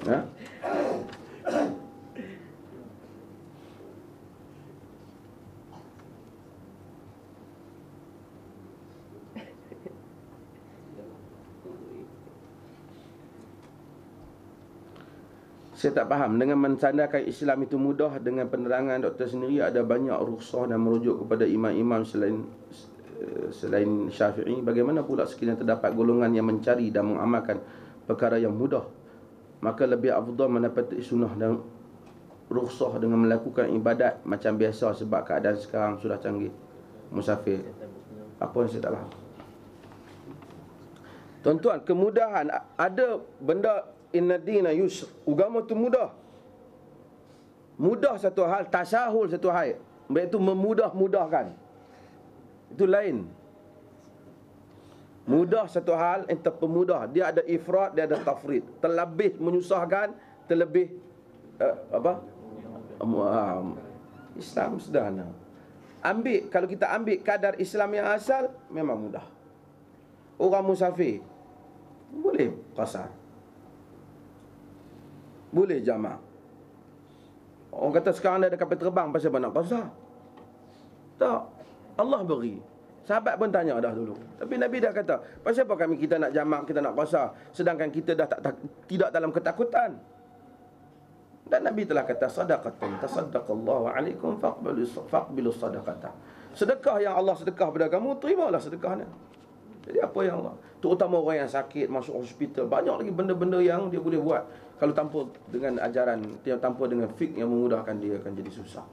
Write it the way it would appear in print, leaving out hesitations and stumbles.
Ha? Saya tak faham. Dengan mensandarkan Islam itu mudah, dengan penerangan doktor sendiri ada banyak rukhsah dan merujuk kepada imam-imam selain Syafi'i. Bagaimana pula sekiranya terdapat golongan yang mencari dan mengamalkan perkara yang mudah, maka lebih afdal mendapati sunnah dan rukhsah dengan melakukan ibadat macam biasa sebab keadaan sekarang sudah canggih. Musafir. Apa yang saya tak faham? Tuan-tuan, kemudahan ada benda. Inna dina yusr, agama tu mudah. Mudah satu hal, tasahul satu hal, iaitu memudah-mudahkan. Itu lain. Mudah satu hal, entah pemudah. Dia ada ifrat, dia ada tafrid. Terlebih menyusahkan, terlebih Islam sederhana. Kalau kita ambil kadar Islam yang asal, memang mudah. Orang musafir boleh qasar, boleh jamak. Orang kata sekarang dah ada kapal terbang, pasal apa nak qasar? Tak, Allah beri. Sahabat pun tanya dah dulu. Tapi Nabi dah kata, pasal apa kita nak jamak, kita nak qasar, sedangkan kita dah tidak dalam ketakutan. Dan Nabi telah kata, sadaqatun tasaddaqallahu alaikum faqbilu sadaqatah. Sedekah yang Allah sedekah pada kamu, terimalah sedekahnya. Jadi apa yang Allah, terutama orang yang sakit, masuk hospital, banyak lagi benda-benda yang dia boleh buat. Kalau tanpa dengan ajaran, tanpa dengan fiqh yang memudahkan, dia akan jadi susah.